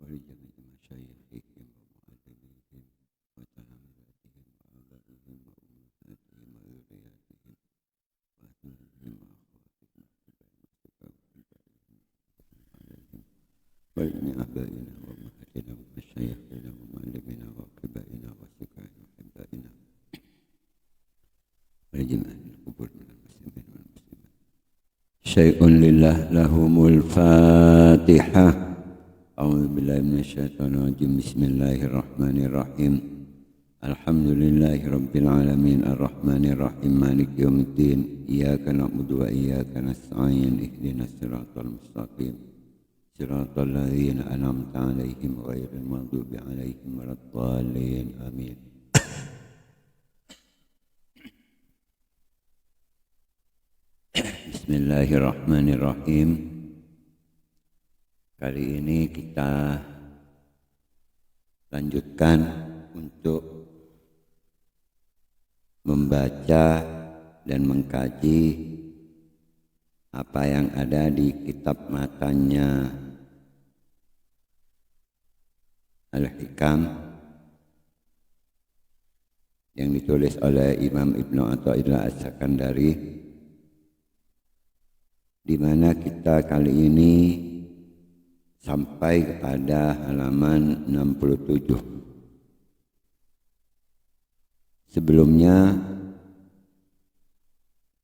ولجميع مشايخهم ومعلميهم وتلامذتهم وآبائهم وأمهاتهم وذرياتهم وأهلهم وأخواتهم ولجميع آبائنا وأمهاتنا ومشايخنا ومعلمينا وأقربائنا وأصدقائنا وأحبائنا ولجميع أهل القبور من المسلمين والمسلمات. شيء لله لهم الفاتحة. أعوذ بالله من الشيطان الرجيم. بسم الله الرحمن الرحيم. الحمد لله رب العالمين الرحمن الرحيم مالك يوم الدين. إياك نعبد وإياك نستعين. اهدنا الصراط المستقيم صراط الذين أنعمت عليهم غير المغضوب عليهم ولا الضالين. آمين. Bismillahirrahmanirrahim. Kali ini kita lanjutkan untuk membaca dan mengkaji apa yang ada di kitab matanya Al-Hikam yang ditulis oleh Imam Ibnu Athaillah As-Sakandari, di mana kita kali ini sampai kepada halaman 67. Sebelumnya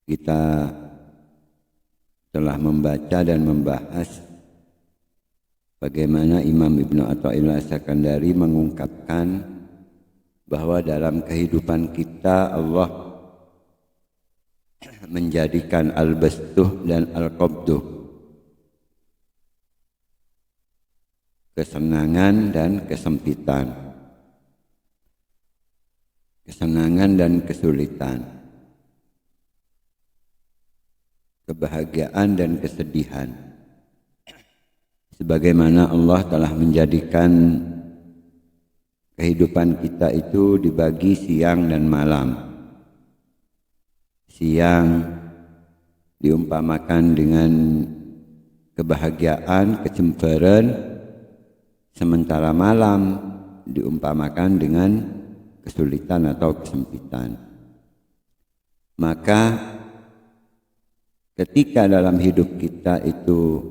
kita telah membaca dan membahas bagaimana Imam Ibnu Athaillah As-Sakandari mengungkapkan bahwa dalam kehidupan kita Allah menjadikan al-bastuh dan al-qabduh, kesenangan dan kesempitan, kesenangan dan kesulitan, kebahagiaan dan kesedihan. Sebagaimana Allah telah menjadikan kehidupan kita itu dibagi siang dan malam. Siang diumpamakan dengan kebahagiaan, kecemburuan, sementara malam diumpamakan dengan kesulitan atau kesempitan. Maka ketika dalam hidup kita itu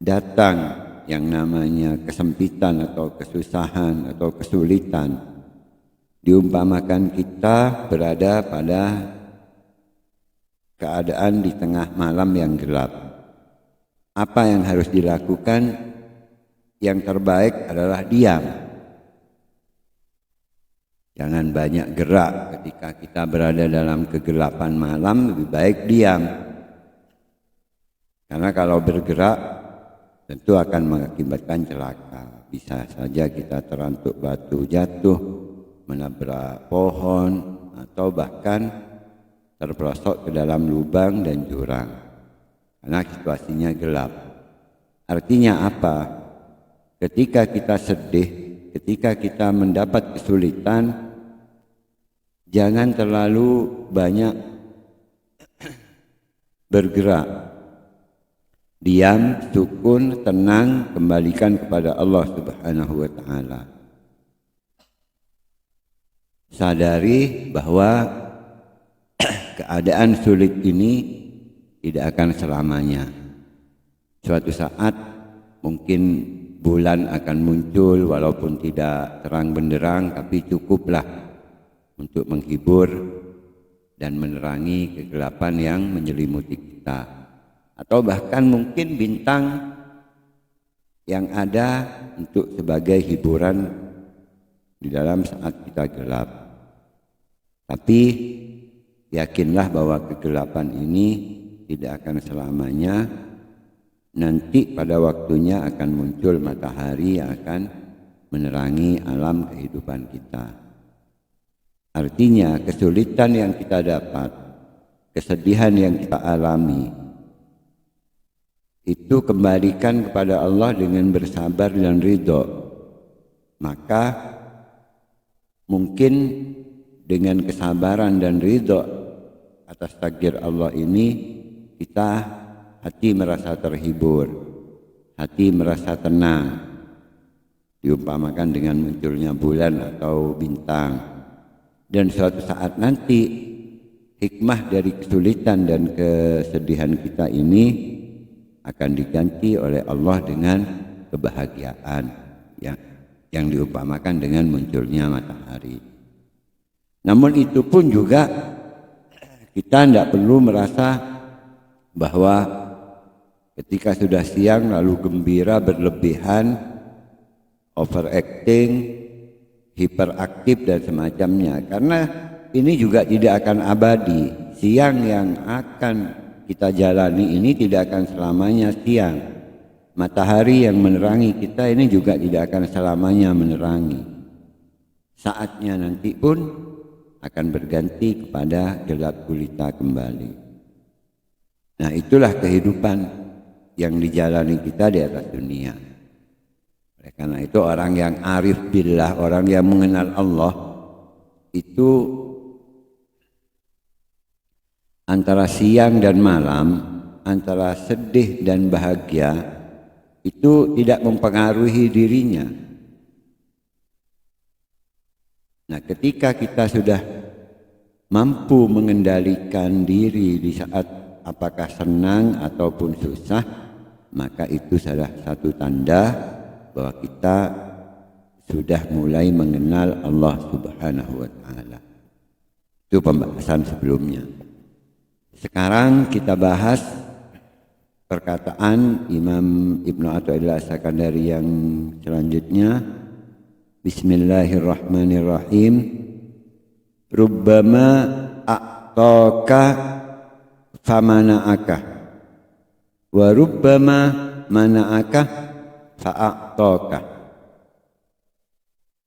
datang yang namanya kesempitan atau kesusahan atau kesulitan, diumpamakan kita berada pada keadaan di tengah malam yang gelap. Apa yang harus dilakukan? Yang terbaik adalah diam. Jangan banyak gerak ketika kita berada dalam kegelapan malam, lebih baik diam. Karena kalau bergerak tentu akan mengakibatkan celaka. Bisa saja kita terantuk batu jatuh, menabrak pohon, atau bahkan terperosok ke dalam lubang dan jurang. Karena situasinya gelap. Artinya apa? Ketika kita sedih, ketika kita mendapat kesulitan, jangan terlalu banyak bergerak. Diam, sukun, tenang, kembalikan kepada Allah Subhanahu wa Ta'ala. Sadari bahwa keadaan sulit ini tidak akan selamanya. Suatu saat mungkin bulan akan muncul walaupun tidak terang benderang, tapi cukuplah untuk menghibur dan menerangi kegelapan yang menyelimuti kita. Atau bahkan mungkin bintang yang ada untuk sebagai hiburan di dalam saat kita gelap. Tapi yakinlah bahwa kegelapan ini tidak akan selamanya. Nanti pada waktunya akan muncul matahari yang akan menerangi alam kehidupan kita. Artinya kesulitan yang kita dapat, kesedihan yang kita alami, itu kembalikan kepada Allah dengan bersabar dan ridho. Maka mungkin dengan kesabaran dan ridho atas takdir Allah ini, kita hati merasa terhibur, hati merasa tenang. Diumpamakan dengan munculnya bulan atau bintang. Dan suatu saat nanti hikmah dari kesulitan dan kesedihan kita ini akan diganti oleh Allah dengan kebahagiaan yang diumpamakan dengan munculnya matahari. Namun itu pun juga kita tidak perlu merasa bahwa ketika sudah siang lalu gembira berlebihan, overacting, hiperaktif dan semacamnya. Karena ini juga tidak akan abadi. Siang yang akan kita jalani ini tidak akan selamanya siang. Matahari yang menerangi kita ini juga tidak akan selamanya menerangi. Saatnya nanti pun akan berganti kepada gelap gulita kembali. Nah, itulah kehidupan yang dijalani kita di atas dunia. Oleh karena itu orang yang arif billah, orang yang mengenal Allah, itu antara siang dan malam, antara sedih dan bahagia, itu tidak mempengaruhi dirinya. Nah, ketika kita sudah mampu mengendalikan diri di saat apakah senang ataupun susah, maka itu salah satu tanda bahwa kita sudah mulai mengenal Allah Subhanahu wa Ta'ala. Itu pembahasan sebelumnya. Sekarang kita bahas perkataan Imam Ibnu Athaillah As-Sakandari yang selanjutnya. Bismillahirrahmanirrahim. Rubbama a'taka famana'aka wa rubbama mana'aka fa'a'taka.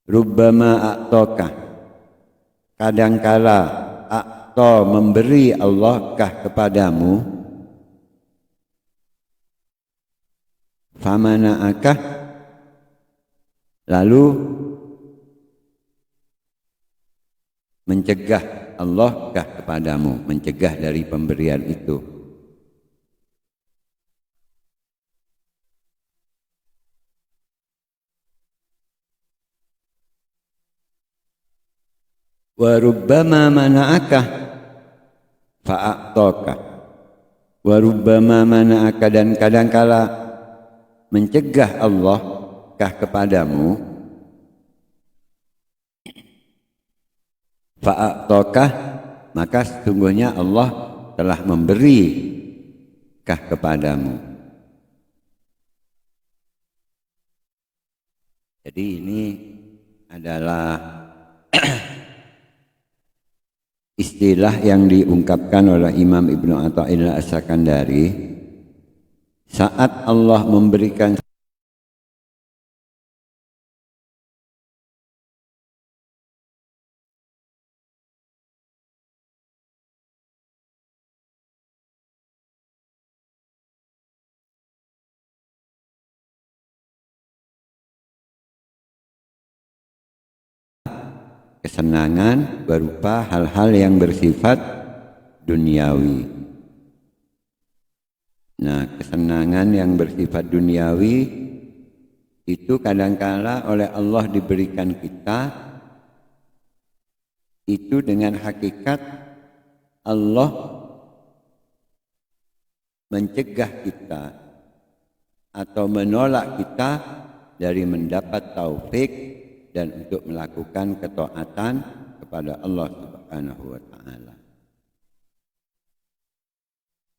Rubbama a'taka, kadangkala a'ta memberi Allah kepadamu, famana'aka, lalu mencegah Allah kepadamu, mencegah dari pemberian itu. Wa rubbama mana'aka fa'a'taka. Wa rubbama mana'aka, dan kadangkala mencegah Allah kepadamu, fa'a'taka, maka sesungguhnya Allah telah memberi kepadamu. Jadi ini adalah istilah yang diungkapkan oleh Imam Ibnu Athaillah As-Sakandari saat Allah memberikan kesenangan berupa hal-hal yang bersifat duniawi. Nah, kesenangan yang bersifat duniawi itu kadangkala oleh Allah diberikan kita itu dengan hakikat Allah mencegah kita atau menolak kita dari mendapat taufik dan untuk melakukan ketaatan kepada Allah Subhanahu wa Ta'ala.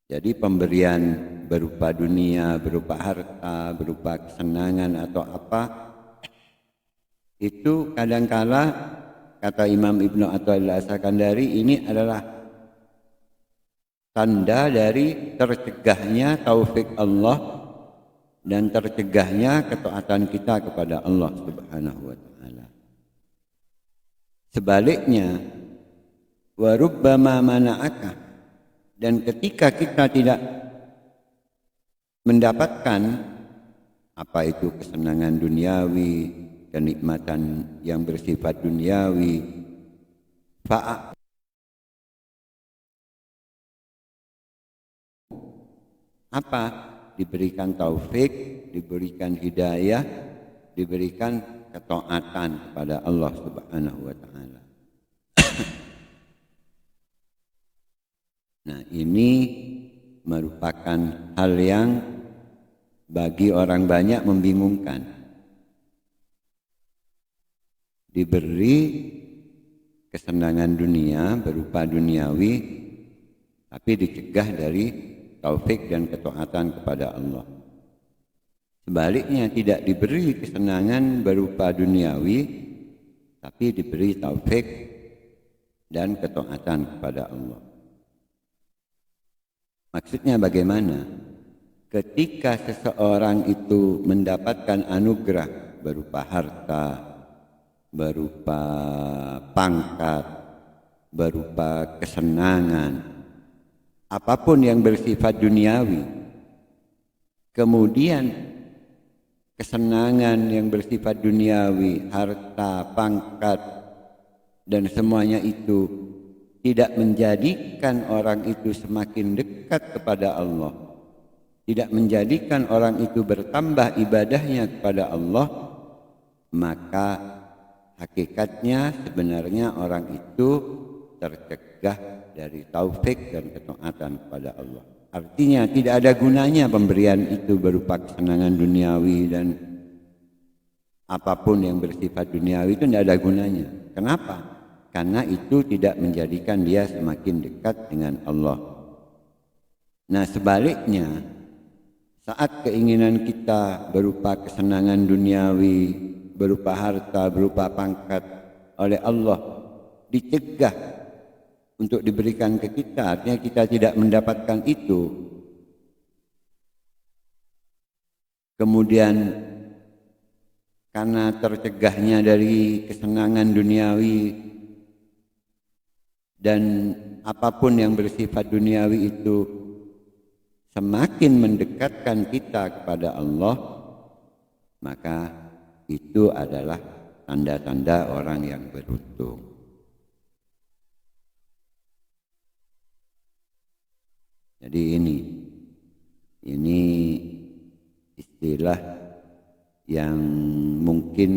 Jadi pemberian berupa dunia, berupa harta, berupa kesenangan atau apa, itu kadangkala kata Imam Ibnu Athaillah As-Sakandari ini adalah tanda dari tercegahnya taufik Allah dan tercegahnya ketaatan kita kepada Allah Subhanahu wa taala. Sebaliknya, wa rubbama mana'aka, dan ketika kita tidak mendapatkan apa itu kesenangan duniawi, kenikmatan yang bersifat duniawi, apa? Diberikan taufik, diberikan hidayah, diberikan ketaatan kepada Allah Subhanahu wa taala. Nah, ini merupakan hal yang bagi orang banyak membingungkan. Diberi kesenangan dunia berupa duniawi, tapi dicegah dari taufik dan ketaatan kepada Allah. Sebaliknya, tidak diberi kesenangan berupa duniawi, tapi diberi taufik dan ketaatan kepada Allah. Maksudnya bagaimana? Ketika seseorang itu mendapatkan anugerah berupa harta, berupa pangkat, berupa kesenangan, apapun yang bersifat duniawi, kemudian kesenangan yang bersifat duniawi, harta, pangkat, dan semuanya itu tidak menjadikan orang itu semakin dekat kepada Allah, tidak menjadikan orang itu bertambah ibadahnya kepada Allah, maka hakikatnya sebenarnya orang itu tercegah dari taufik dan ketaatan kepada Allah. Artinya tidak ada gunanya pemberian itu berupa kesenangan duniawi dan apapun yang bersifat duniawi itu tidak ada gunanya. Kenapa? Karena itu tidak menjadikan dia semakin dekat dengan Allah. Nah, sebaliknya, saat keinginan kita berupa kesenangan duniawi, berupa harta, berupa pangkat oleh Allah dicegah untuk diberikan ke kita, artinya kita tidak mendapatkan itu. Kemudian karena tercegahnya dari kesenangan duniawi dan apapun yang bersifat duniawi itu semakin mendekatkan kita kepada Allah, maka itu adalah tanda-tanda orang yang beruntung. Jadi ini istilah yang mungkin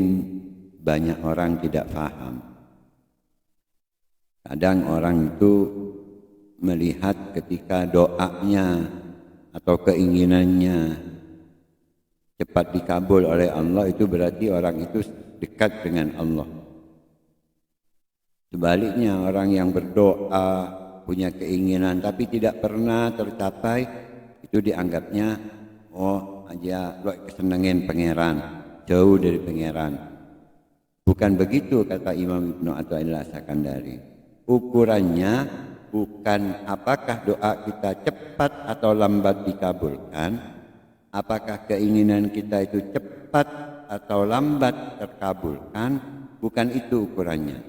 banyak orang tidak paham. Kadang orang itu melihat ketika doanya atau keinginannya cepat dikabul oleh Allah, itu berarti orang itu dekat dengan Allah. Sebaliknya, orang yang berdoa punya keinginan tapi tidak pernah tercapai, itu dianggapnya aja kesenangan pangeran, jauh dari pangeran. Bukan begitu kata Imam Ibnu Athaillah As-Sakandari. Ukurannya bukan apakah doa kita cepat atau lambat dikabulkan, apakah keinginan kita itu cepat atau lambat terkabulkan, bukan itu ukurannya.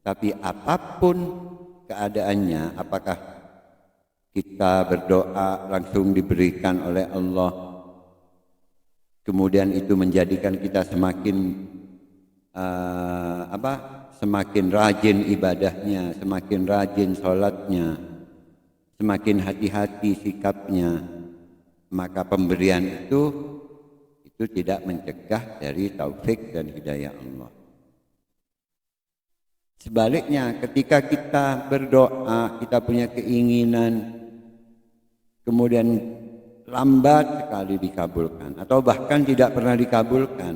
Tapi apapun keadaannya, apakah kita berdoa langsung diberikan oleh Allah, kemudian itu menjadikan kita semakin semakin rajin ibadahnya, semakin rajin sholatnya, semakin hati-hati sikapnya, maka pemberian itu tidak mencegah dari taufik dan hidayah Allah. Sebaliknya, ketika kita berdoa, kita punya keinginan, kemudian lambat sekali dikabulkan, atau bahkan tidak pernah dikabulkan,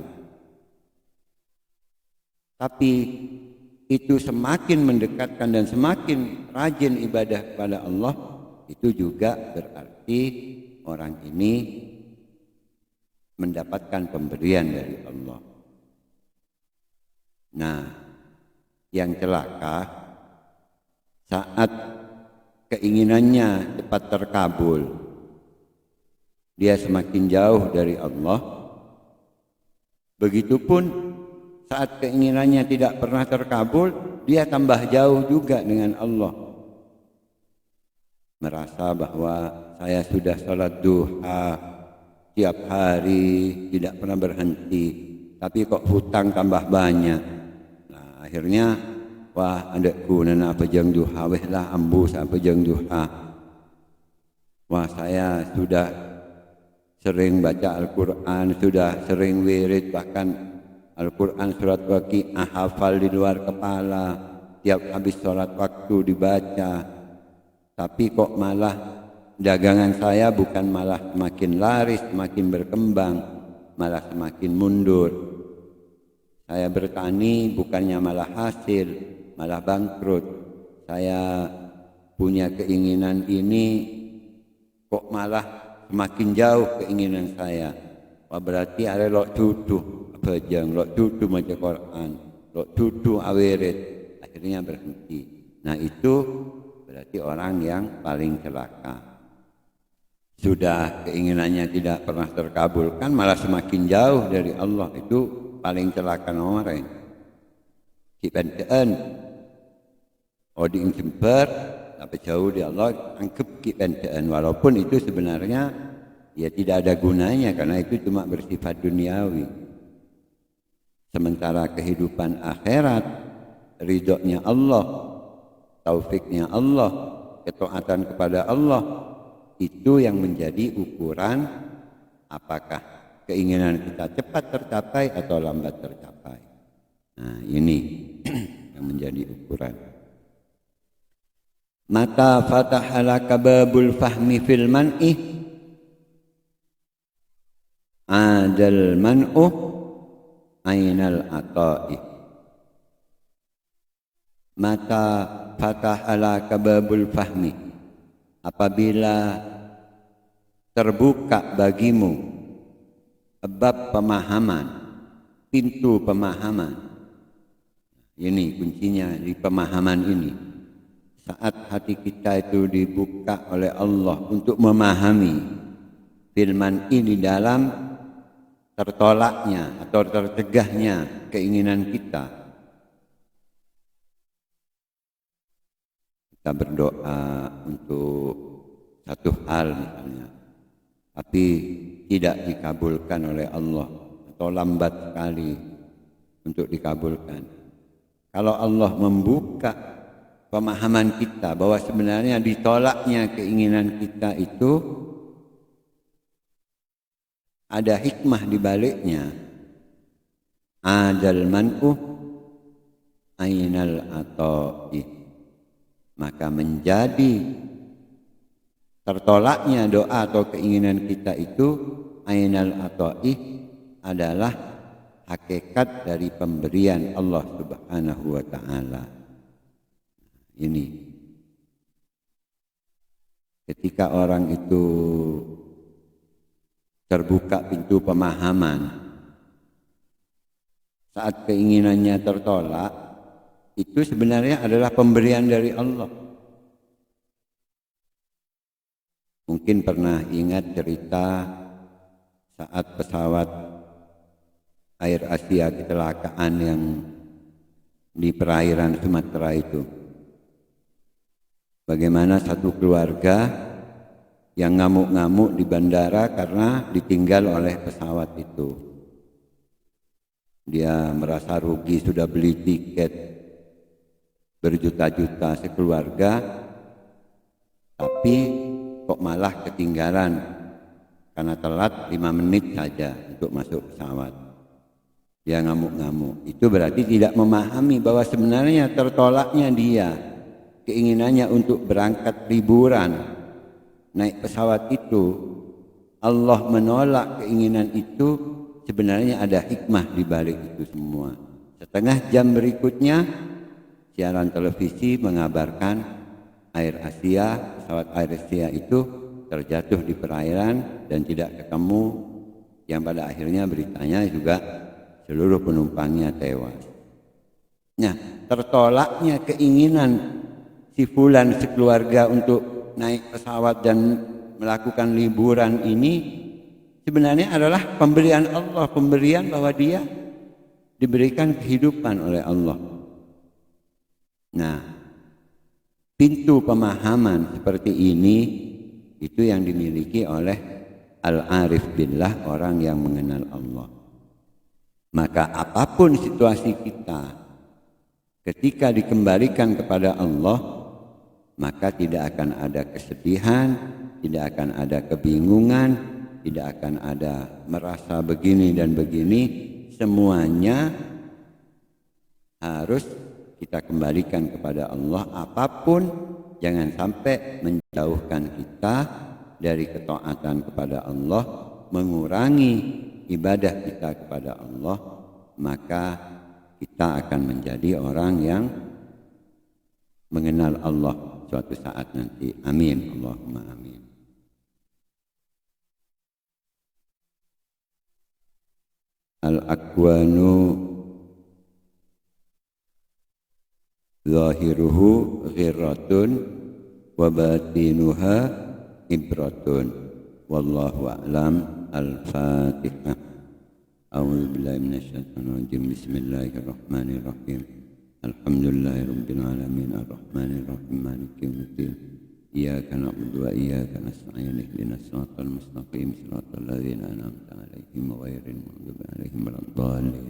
tapi itu semakin mendekatkan dan semakin rajin ibadah kepada Allah, itu juga berarti orang ini mendapatkan pemberian dari Allah. Nah, yang celaka saat keinginannya cepat terkabul, dia semakin jauh dari Allah. Begitupun saat keinginannya tidak pernah terkabul, dia tambah jauh juga dengan Allah. Merasa bahwa saya sudah sholat duha tiap hari, tidak pernah berhenti, tapi kok hutang tambah banyak. Nah, akhirnya, wah adekku nana pejang duha, weh lah ambu sa pejang duha. Wah saya sudah sering baca Al-Quran, sudah sering wirid, bahkan Al-Quran surat Waqiah hafal di luar kepala, tiap habis sholat waktu dibaca. Tapi kok malah dagangan saya bukan malah semakin laris, semakin berkembang, malah semakin mundur. Saya bertani bukannya malah hasil, malah bangkrut. Saya punya keinginan ini, kok malah semakin jauh keinginan saya. Wah berarti ada lok tutu apa jang, lok tutu maca Quran, lok tutu awirid, akhirnya berhenti. Nah itu berarti orang yang paling celaka. Sudah keinginannya tidak pernah terkabulkan, malah semakin jauh dari Allah. Itu paling celaka orang. Kipentean oding jemper tapi jauh di Allah, anggap kipentean, walaupun itu sebenarnya ya tidak ada gunanya karena itu cuma bersifat duniawi. Sementara kehidupan akhirat, ridhonya Allah, taufiknya Allah, ketaatan kepada Allah, itu yang menjadi ukuran apakah keinginan kita cepat tercapai atau lambat tercapai. Nah ini yang menjadi ukuran. Mata fatahalaka babul fahmi fil man'i adal man'u ainal ata'i. Mata fatahalaka babul fahmi, apabila terbuka bagimu bab pemahaman, pintu pemahaman. Ini kuncinya di pemahaman ini. Saat hati kita itu dibuka oleh Allah untuk memahami firman ini dalam tertolaknya atau tercegahnya keinginan kita, kita berdoa untuk satu hal misalnya, tapi tidak dikabulkan oleh Allah atau lambat sekali untuk dikabulkan. Kalau Allah membuka pemahaman kita bahwa sebenarnya ditolaknya keinginan kita itu ada hikmah di baliknya. Adal man'u ainal ata'i, maka menjadi tertolaknya doa atau keinginan kita itu ainal ata'i adalah hakikat dari pemberian Allah Subhanahu wa taala. Ini ketika orang itu terbuka pintu pemahaman, saat keinginannya tertolak, itu sebenarnya adalah pemberian dari Allah. Mungkin pernah ingat cerita saat pesawat Air Asia kecelakaan yang di perairan Sumatera itu. Bagaimana satu keluarga yang ngamuk-ngamuk di bandara karena ditinggal oleh pesawat itu. Dia merasa rugi, sudah beli tiket berjuta-juta sekeluarga, tapi kok malah ketinggalan karena telat 5 menit saja untuk masuk pesawat. Dia ngamuk-ngamuk. Itu berarti tidak memahami bahwa sebenarnya tertolaknya dia keinginannya untuk berangkat liburan, naik pesawat itu. Allah menolak keinginan itu, sebenarnya ada hikmah di balik itu semua. Setengah jam berikutnya siaran televisi mengabarkan pesawat Air Asia itu terjatuh di perairan dan tidak ketemu, yang pada akhirnya beritanya juga seluruh penumpangnya tewas. Nah, tertolaknya keinginan si fulan sekeluarga untuk naik pesawat dan melakukan liburan ini sebenarnya adalah pemberian Allah, pemberian bahwa dia diberikan kehidupan oleh Allah. Nah, pintu pemahaman seperti ini itu yang dimiliki oleh al-arif billah, orang yang mengenal Allah. Maka apapun situasi kita, ketika dikembalikan kepada Allah, maka tidak akan ada kesedihan, tidak akan ada kebingungan, tidak akan ada merasa begini dan begini. Semuanya harus kita kembalikan kepada Allah. Apapun jangan sampai menjauhkan kita dari ketaatan kepada Allah, mengurangi ibadah kita kepada Allah, maka kita akan menjadi orang yang mengenal Allah suatu saat nanti. Amin. Allahumma amin. Al-akwanu zahiruhu ghirratun wa batinuha ibratun. Wallahu a'lam. Al-Fatihah. A'udzu billahi minasyaitonir rajim. Bismillahirrahmanirrahim. Alhamdulillahirabbil alamin arrahmanir rahim maliki yaumiddin. Iyyaka na'budu wa iyyaka nasta'in ihdinas siratal mustaqim siratal ladzina an'amta 'alaihim ghairil maghdubi 'alaihim waladdallin.